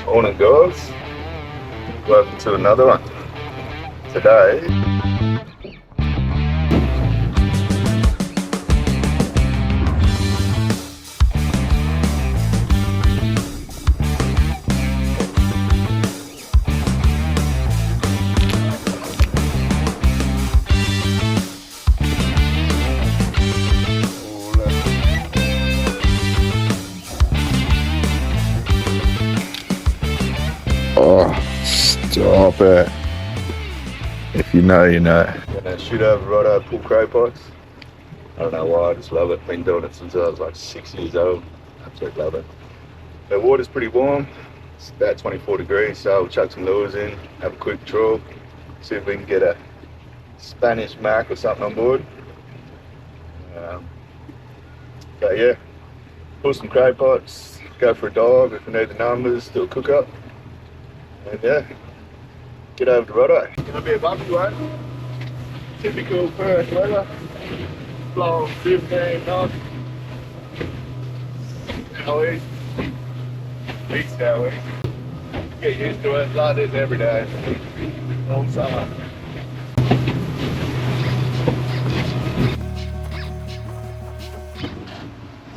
Morning guys, welcome to another one. Today, oh, stop it. If you know, you know. I'm gonna shoot over Rotto pull cray pots. I don't know why, I just love it. Been doing it since I was like 6 years old. Absolutely love it. The water's pretty warm. It's about 24 degrees, so we'll chuck some lures in, have a quick trawl, see if we can get a Spanish mac or something on board. But yeah, pull some cray pots, go for a dive if we need the numbers, do a cook up. And yeah, get over to Rotto. Gonna be a bumpy one. Typical Perth weather. Blowing 15 knots. How east? East how east. Get used to it like this every day. All summer.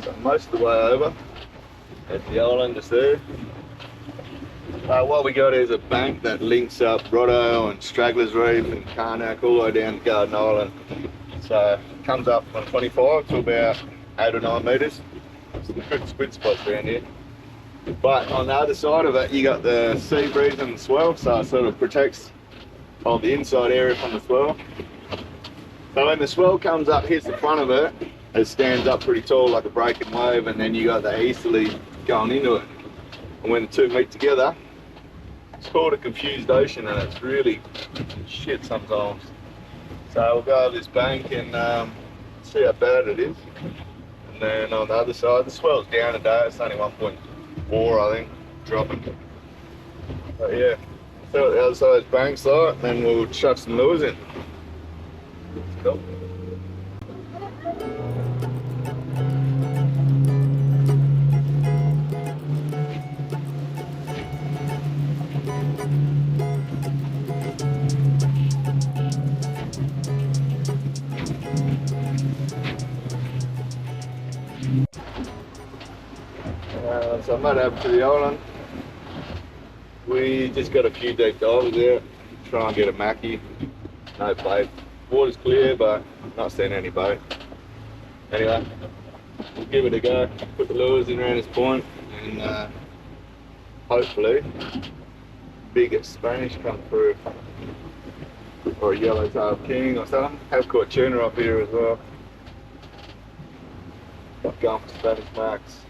So most of the way over. At the island just there. What we got is a bank that links up Rotto and Stragglers Reef and Karnak all the way down to Garden Island. So it comes up from 25 to about 8 or 9 metres. Some good squid spots around here. But on the other side of it, you got the sea breeze and the swell, so it sort of protects all the inside area from the swell. So when the swell comes up, hits the front of it, it stands up pretty tall like a breaking wave, and then you got the easterly going into it. And when the two meet together, it's called a confused ocean, and it's really shit sometimes. So we'll go over this bank and see how bad it is. And then on the other side, the swell's down today. It's only 1.4, I think, dropping. But yeah, see what the other side's bank's like, and then we'll chuck some lures in. Let's go. So I'm not over to the island. We just got a few deep divers there. Try and get a mackie. No bait. Water's clear, but not seeing any bait. Anyway, we'll give it a go. Put the lures in around this point, and hopefully, big Spanish come through, or a yellowtail king or something. Have caught tuna up here as well. Going for Spanish max.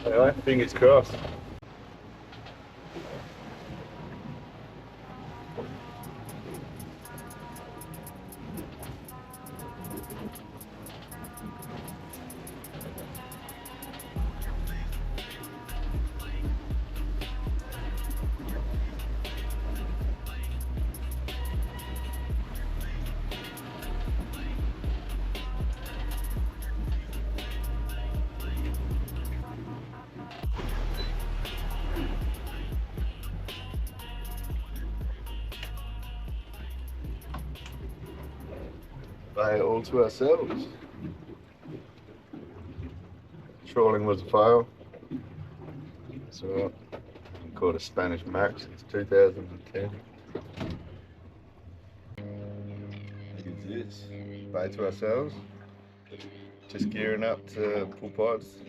Anyway, fingers crossed. Bay all to ourselves. Trawling was a fail. So I caught a Spanish max since 2010. Look at this. Bay to ourselves. Just gearing up to pull pots.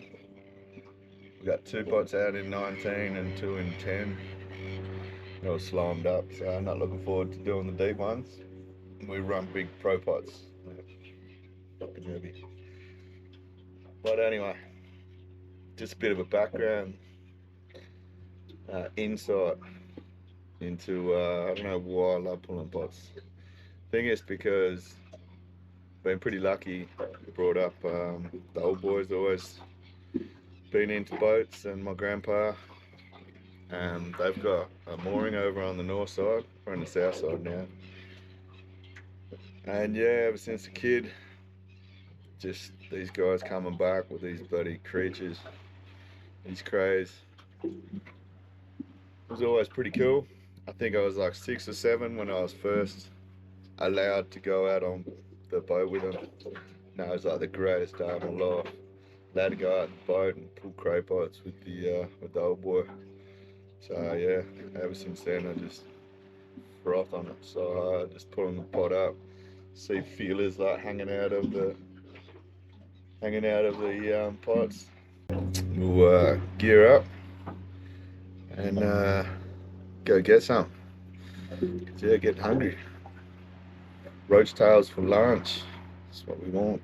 We got 2 pots out in 19 and 2 in 10. They were slimed up, so I'm not looking forward to doing the deep ones. We run big pro pots. Fucking heavy. But anyway, just a bit of a background, insight into I don't know why I love pulling pots. Thing is, because I've been pretty lucky, brought up the old boys always been into boats, and my grandpa, they've got a mooring over on the north side. We're on the south side now. And yeah, ever since a kid, just these guys coming back with these bloody creatures, these crays. was always pretty cool. I think I was like 6 or 7 when I was first allowed to go out on the boat with them. No, it was like the greatest day of my life. Allowed to go out on the boat and pull cray pots with the old boy. So yeah, ever since then I just froth on it so hard, just pulling the pot up. See feelers like hanging out of the pots. We'll gear up and go get some. 'Cause, yeah, getting hungry. Roach tails for lunch. That's what we want.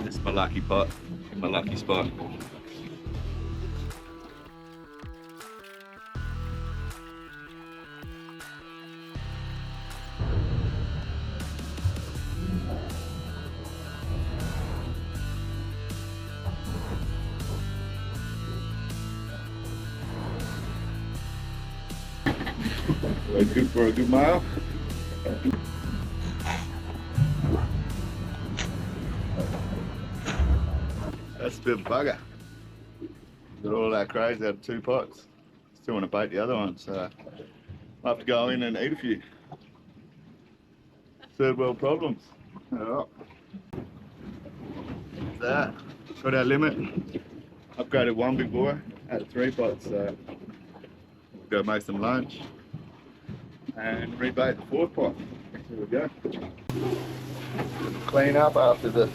This is my lucky pot, my lucky spot. Good for a good mile. That's a bit of a bugger. Got all that crays out of 2 pots. Still want to bait the other one, so I'll have to go in and eat a few. Third world problems. Alright. That. Got our limit. Upgraded one big boy out of 3 pots, so we'll go make some lunch and rebait the 4th pot. Here we go. Clean up after the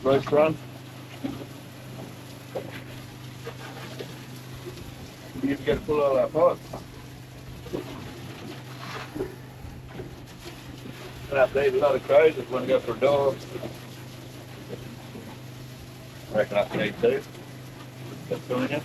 roast run. You get to pull all our pots. Gonna have to eat a lot of crows if we want to go for a dog. I reckon I can eat 2. That's going in.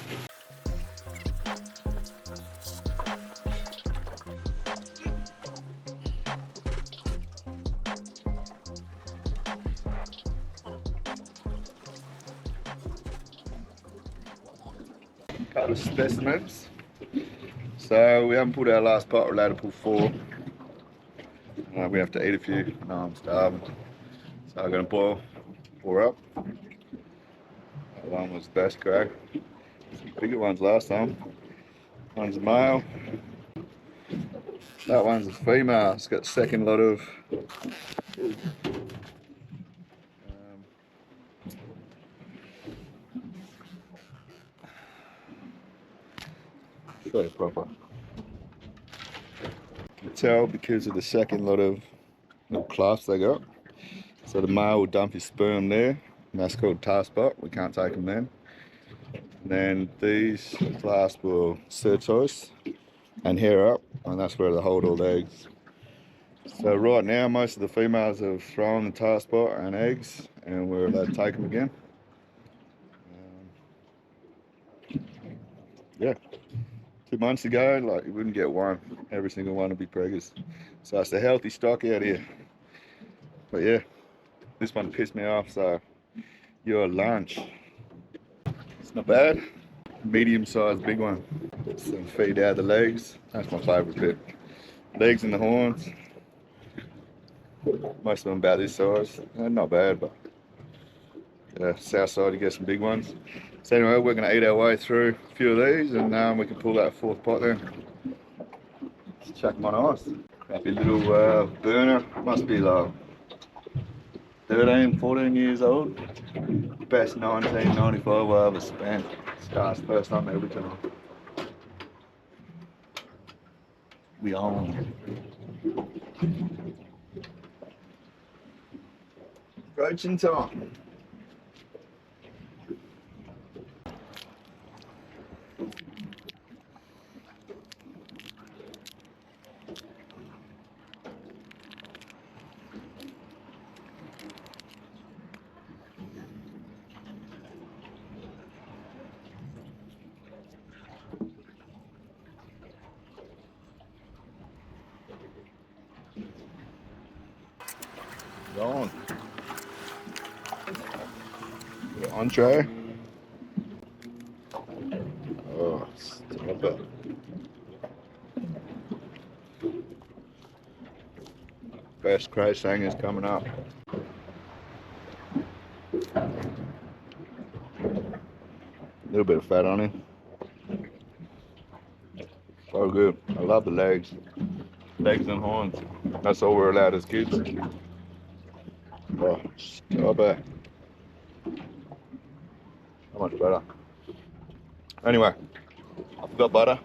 Couple of specimens. So we haven't pulled our last pot, we're allowed to pull 4. We have to eat a few. No, I'm starving. So I'm going to pour up. That one was the best crack. Some bigger ones last time. One's a male. That one's a female. It's got 2nd lot of show it proper. You can tell because of the 2nd lot of little clasps they got. So the male will dump his sperm there, and that's called tar spot. We can't take them then. And then these clasps will certoise and hair up, and that's where they hold all the eggs. So right now most of the females have thrown the tar spot and eggs, and we're allowed to take them again. Yeah. 2 months ago, like you wouldn't get one. Every single one would be preggers. So it's a healthy stock out here. But yeah, this one pissed me off, so your lunch. It's not bad. Medium-sized big one. Some feed out the legs. That's my favourite bit. Legs and the horns. Most of them about this size. Not bad, but yeah, south side you get some big ones. So anyway, we're going to eat our way through a few of these, and we can pull that 4th pot then. Let's chuck them on ice. Crappy little burner. Must be like 13, 14 years old. Best 1995 I ever spent. Starts first time every time. We on. Roaching time. On. The entree. Oh, stop it. Best cray sangers coming up. A little bit of fat on him. So good. I love the legs. Legs and horns. That's all we're allowed as kids. Oh, so bad. How much better? Anyway, I forgot butter.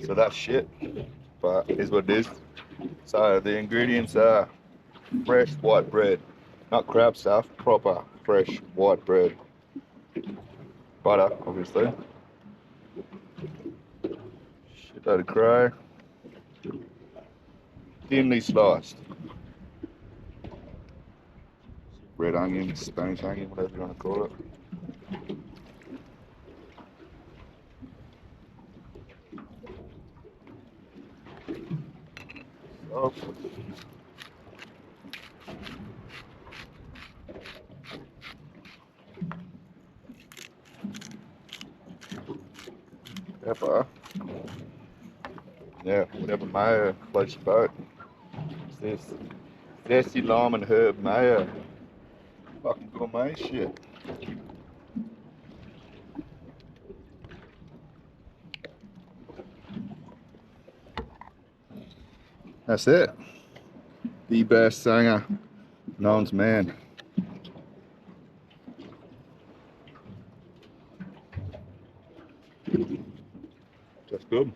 So that's shit. But it is what it is. So the ingredients are fresh white bread. Not crab stuff, proper fresh white bread. Butter, obviously. Shit load of cray. Thinly sliced. Red onion, Spanish onion, whatever you want to call it. Salt. Pepper. Yeah, whatever mayo floats your boat. What's this? Zesty lime and herb mayo. Fucking gourmet shit. That's it. The best singer. Known's man. That's good.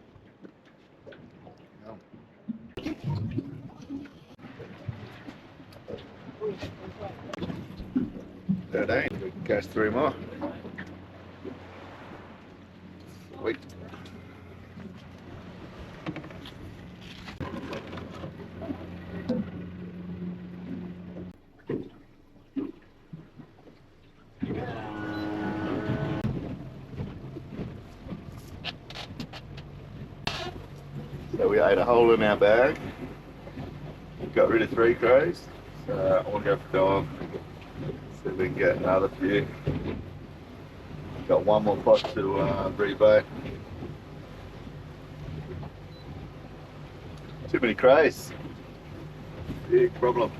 That ain't. We can catch 3 more. Wait. So we ate a hole in our bag. Got rid of 3 crays. So I want to go for dog. See if we can get another few. Got 1 more pot to rebait. Too many crays. Big problem.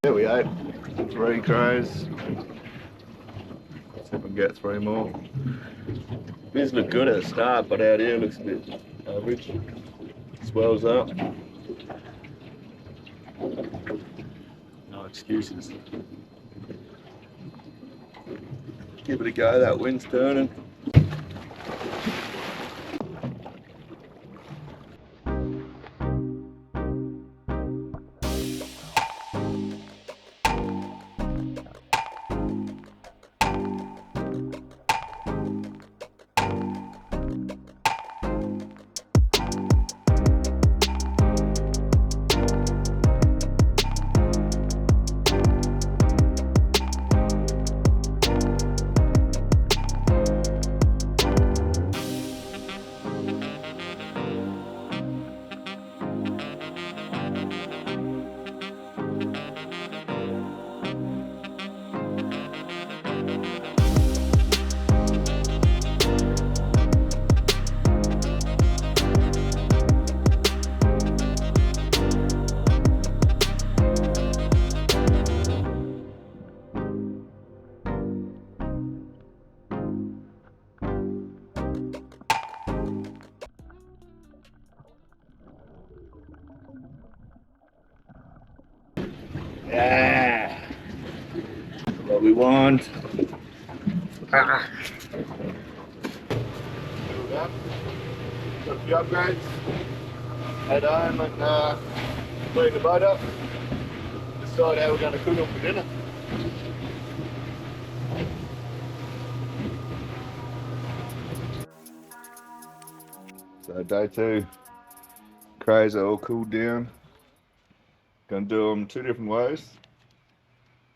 There we ate 3 crays. See if we can get 3 more. These look good at the start, but out here looks a bit average. Swells up. No excuses. Give it a go, that wind's turning. Yeah, what we want. Ah. There we go. Got a few upgrades. Head home and clean the boat up. Decide how we're going to cook them for dinner. So day 2, crays are all cooled down. Gonna do them 2 different ways.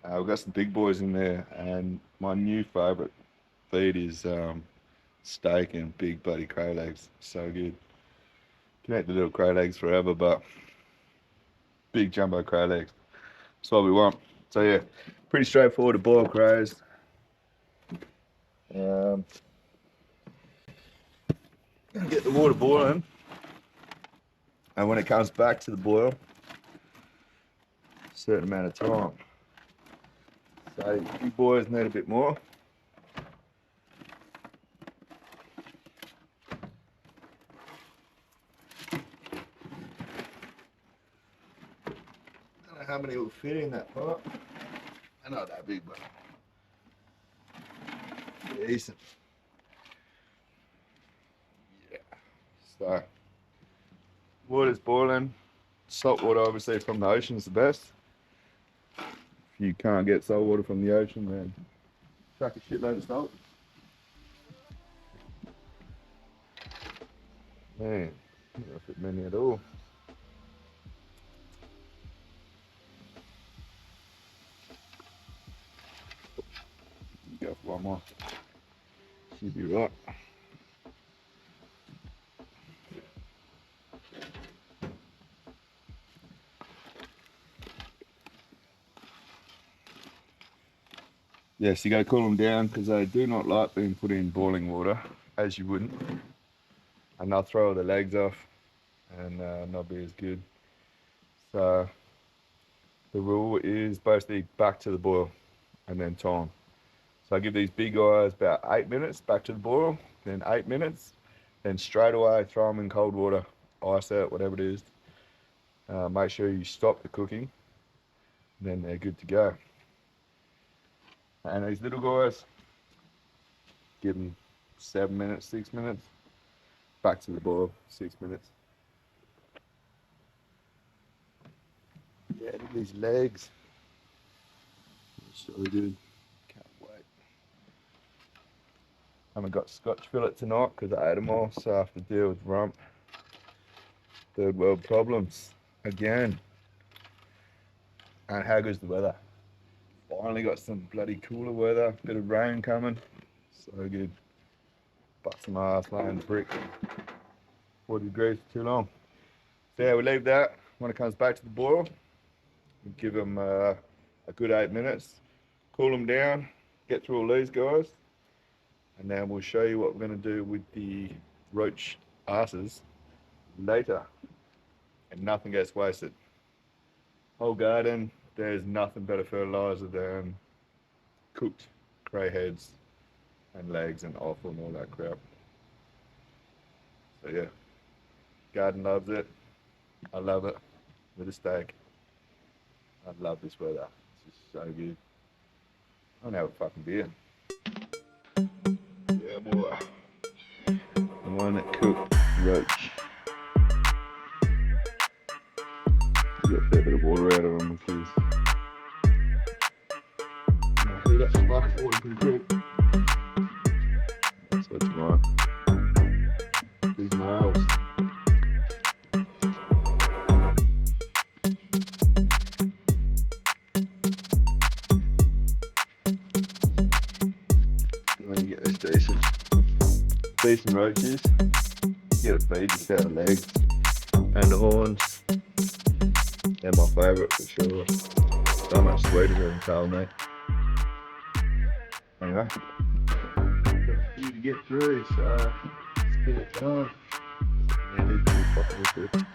We've got some big boys in there, and my new favourite feed is steak and big bloody cray legs. So good. Can eat the little cray legs forever, but big jumbo cray legs. That's what we want. So yeah, pretty straightforward to boil crays. Get the water boiling. And when it comes back to the boil, a certain amount of time. So you boys need a bit more. I don't know how many will fit in that pot. They're not that big, but decent. Yeah. So water's boiling. Salt water, obviously, from the ocean is the best. If you can't get salt water from the ocean, then chuck a shitload of salt. Man, not fit many at all. Go for one more. Should be right. Yes, you got to cool them down because they do not like being put in boiling water, as you wouldn't. And they'll throw the legs off and not be as good. So the rule is basically back to the boil and then time. So I give these big guys about 8 minutes back to the boil, then 8 minutes, then straight away throw them in cold water, ice out, whatever it is. Make sure you stop the cooking, then they're good to go. And these little guys, give them 7 minutes, 6 minutes, back to the boil, 6 minutes. Yeah, look at these legs. So good. Can't wait. Haven't got Scotch fillet tonight because I ate them all, so I have to deal with rump. Third world problems again. And how good's the weather? Finally got some bloody cooler weather, bit of rain coming. So good. Bust my ass laying brick. 40 degrees for too long. So yeah, we leave that. When it comes back to the boil, we give them a good 8 minutes. Cool them down, get through all these guys. And then we'll show you what we're going to do with the roach asses later. And nothing gets wasted. Whole garden, there's nothing better fertilizer than cooked cray heads and legs and offal and all that crap. So yeah, garden loves it. I love it with a steak. I love this weather. It's just so good. I'm gonna have a fucking beer. Yeah, boy. The one that cooked roach. Get a fair bit of water out of them because that's like 40%. That's what's right. Big miles. When you get those decent roaches, you gotta feed just out the legs and the horns. They're my favourite for sure. So much sweeter than tail meat. Anyway, got a few to get through, so let's get it going. Yeah, it is pretty fucking good.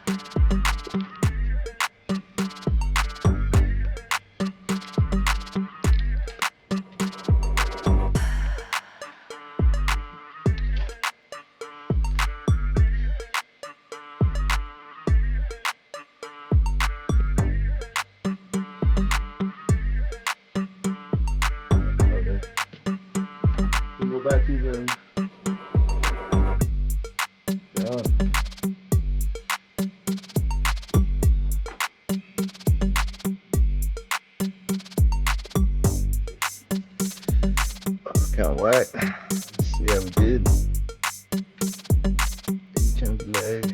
Back to them. Yeah. Can't wait. Let's see how we did. Big chunk of leg.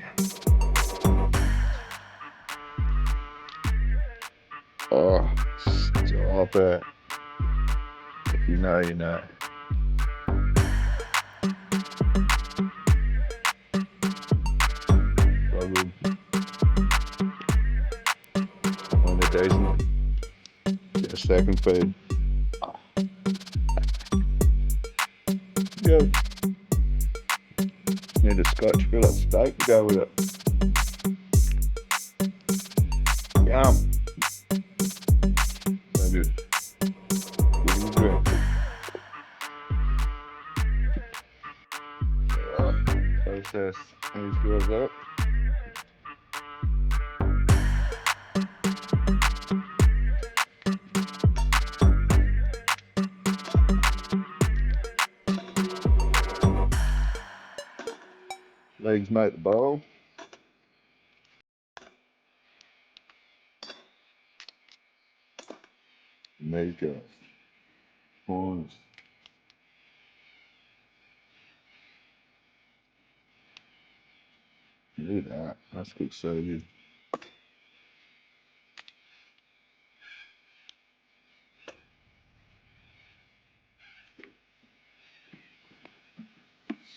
Oh, stop it. If you know, you know. Decent. Get a second feed. Oh. Go. Need a Scotch fillet steak to go with it. Yum. So good. Give it a drink. Alright, process these guys up. Legs make the bowl. And these guys. Horns. Look at that. That's cooked so good.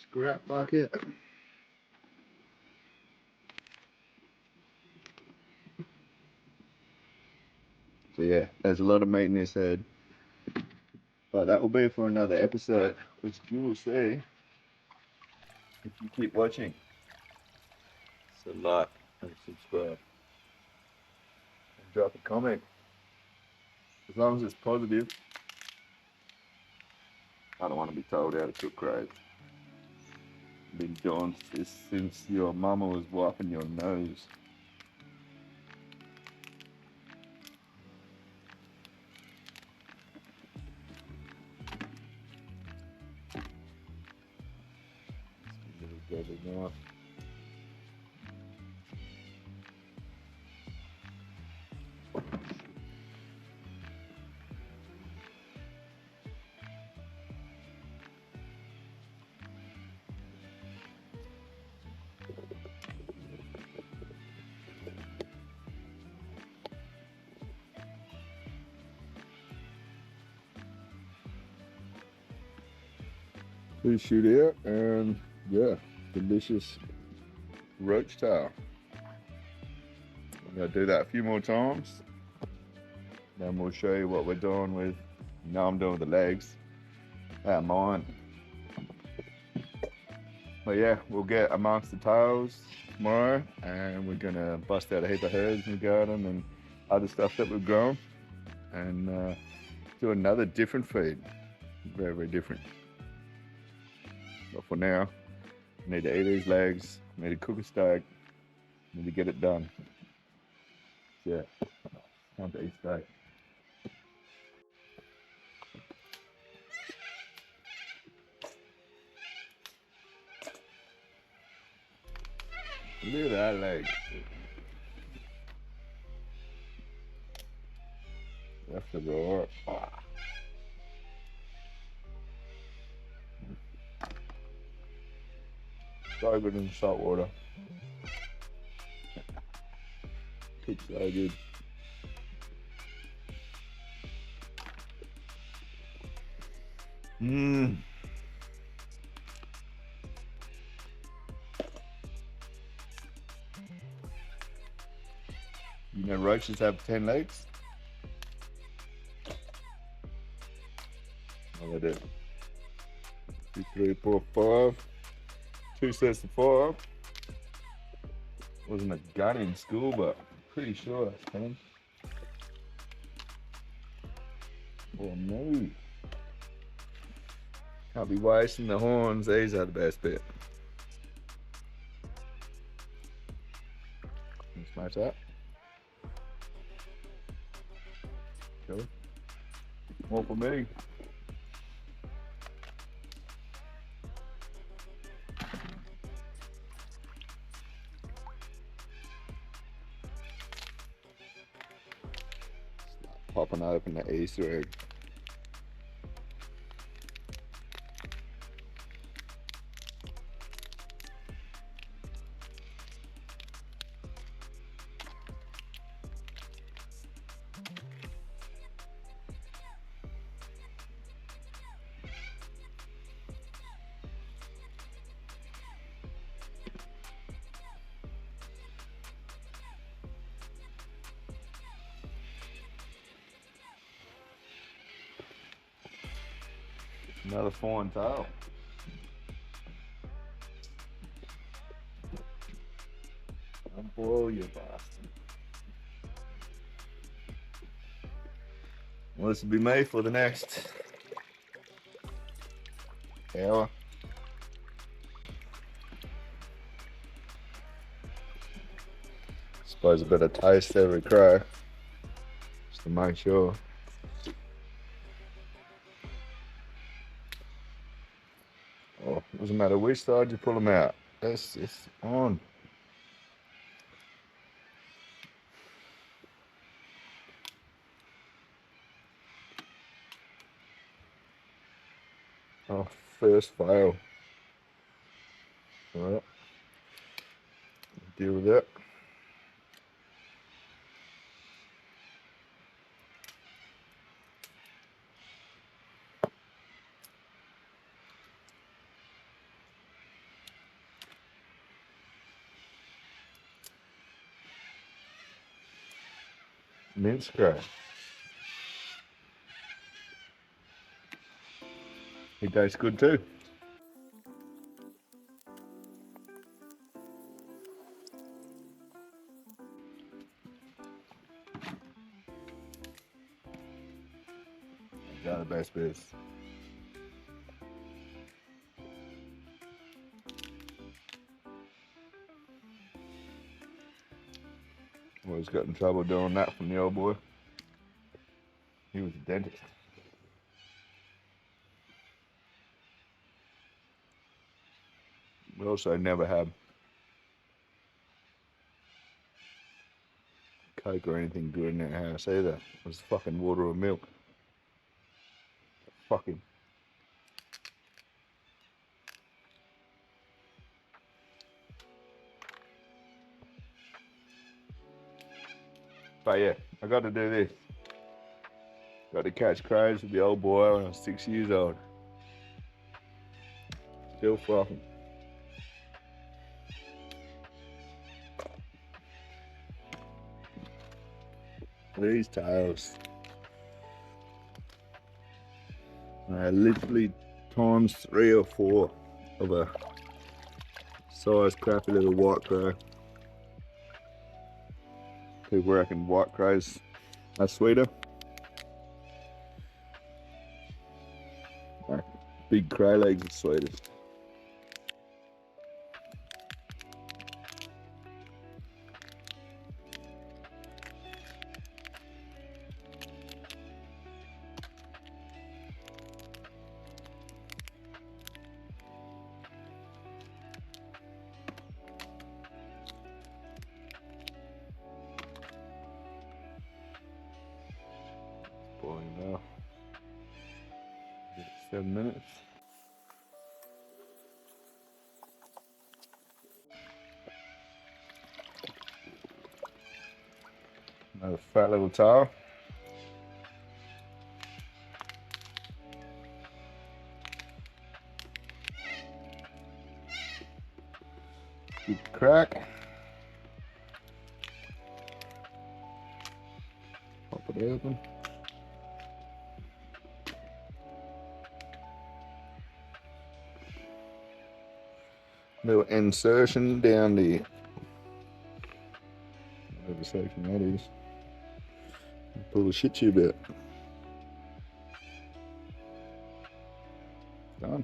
Scrap bucket. So yeah, there's a lot of meat in this head. But that will be for another episode, which you will see if you keep watching. So like and subscribe. And drop a comment. As long as it's positive. I don't want to be told how to cook cray. Been doing this since your mama was wiping your nose. Now. Please shoot out and yeah, delicious roach tail. I'm going to do that a few more times. Then we'll show you what we're doing with, I'm doing with the legs. Out of mine. But yeah, we'll get amongst the tails tomorrow and we're going to bust out a heap of herbs in the garden and other stuff that we've grown. And do another different feed. Very, very different. But for now, I need to eat these legs, I need to cook a steak, I need to get it done. Yeah, time to eat steak. Look at that leg. That's the roar. So good in salt water. Cooks so good. Mmm. You know roaches have 10 legs? Oh, they do. 2, 3, 4, 5. 2 sets of 5. Wasn't a gun in school, but I'm pretty sure that's 10. Oh no. Can't be wasting the horns, these are the best bit. Smash that. Cool. More for me. Popping open the Easter egg. Another fine tail. Unboil you bastard. Well, this will be me for the next hour. Suppose a bit of taste every cray, just to make sure. Oh, doesn't matter which side you pull them out. It's on. Oh, first fail. Alright, deal with that. Mince cray. He tastes good too. These are the best bits. Always got in trouble doing that from the old boy. He was a dentist. We also never had Coke or anything good in our house either. It was fucking water or milk. Fuck him. But yeah, I got to do this. Got to catch crays with the old boy when I was 6 years old. Still frothing. These tails. Literally times 3 or 4 of a size crappy little white cray. People reckon white crays are sweeter. No, big cray legs are sweetest. Boiling now. 7 minutes. Another fat little tail. Good crack. Pop it open. Little insertion down the whatever section that is. Pull the shit tube out. Done.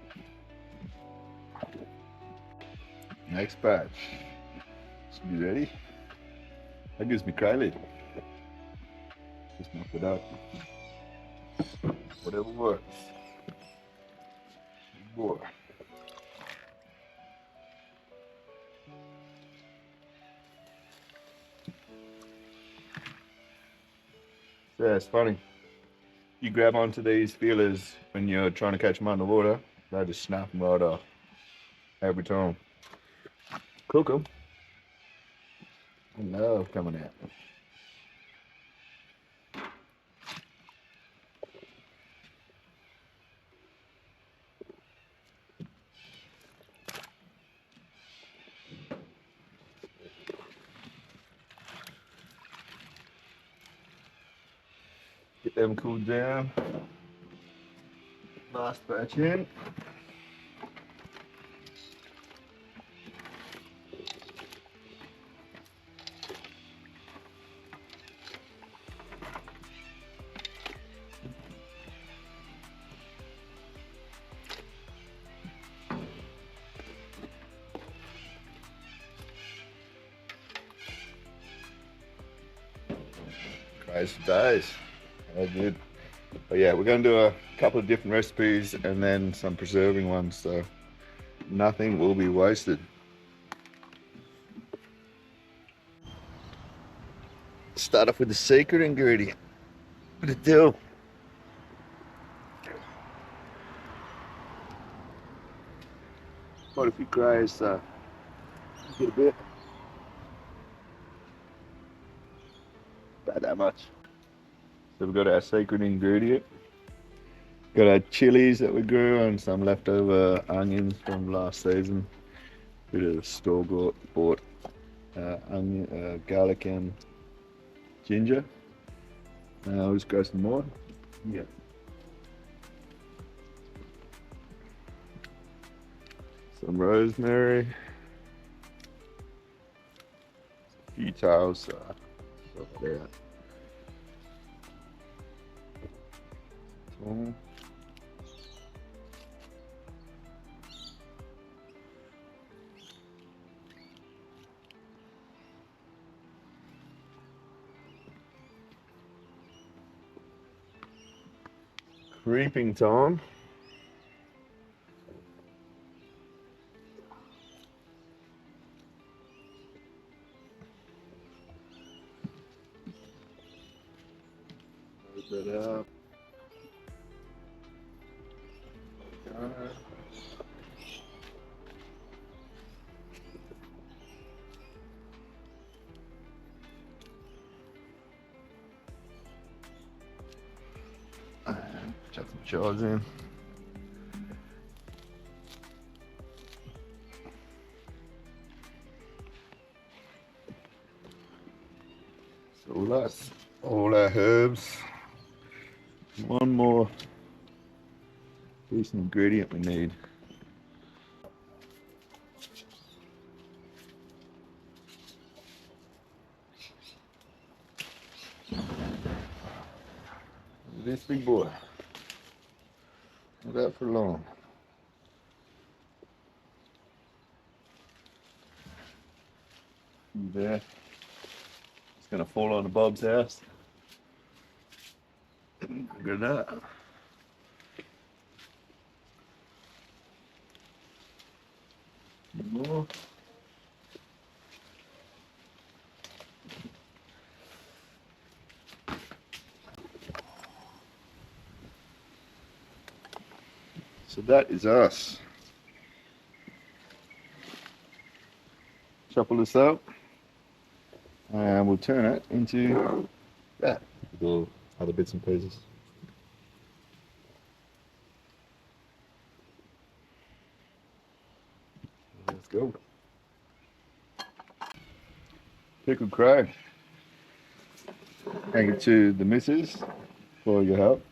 Next batch. Should be ready. That gives me cray lid. Just knock it up. Whatever works. Boy. Yeah, it's funny. You grab onto these feelers when you're trying to catch them underwater, they just snap them right off every time. Cook them. I love coming out. Get them cooled down. Last batch in. Crays for days. How good. But yeah, we're going to do a couple of different recipes and then some preserving ones, so nothing will be wasted. Start off with the secret ingredient. The dill. Quite a few crays, so get a bit. About that much. So we've got our secret ingredient. Got our chilies that we grew and some leftover onions from last season. Bit of store bought onion, garlic and ginger. I'll just grow some more. Yeah. Some rosemary. A few tiles. There. Creeping Tom. Load that up. Chuck some chives in. So that's all our herbs. One more decent ingredient we need. This big boy. Not out for long. There. It's gonna fall on the Bob's house. Look at that. More. So that is us. Shuffle this up and we'll turn it into that. All other bits and pieces. Let's go. Pickled cray. Thank you to the missus for your help.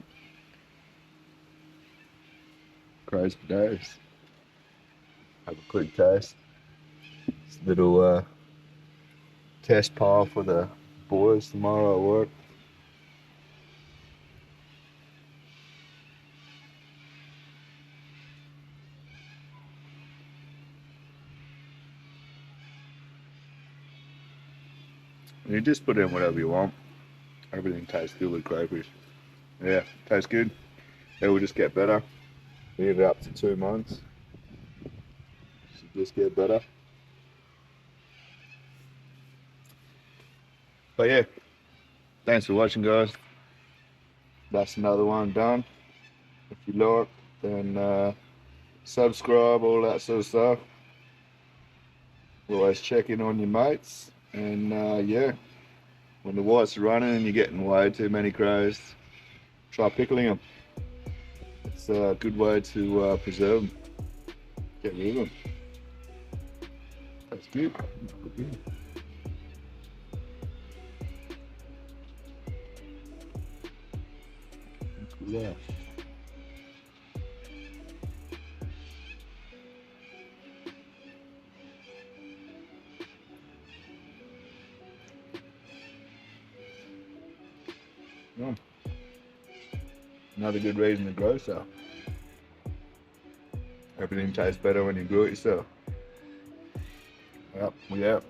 Crays for days. Have a quick taste. It's a little test pile for the boys tomorrow at work. You just put in whatever you want. Everything tastes good with crayfish. Yeah, tastes good. It will just get better. Leave it up to 2 months. Should just get better. But yeah, thanks for watching, guys. That's another one done. If you like, then subscribe, all that sort of stuff. Always check in on your mates. And yeah, when the whites are running and you're getting way too many crays, try pickling them. It's a good way to preserve them. Get rid of them. That's good. Yeah. Oh. Another good reason to grow stuff. Everything tastes better when you grow it yourself. Yep, we out.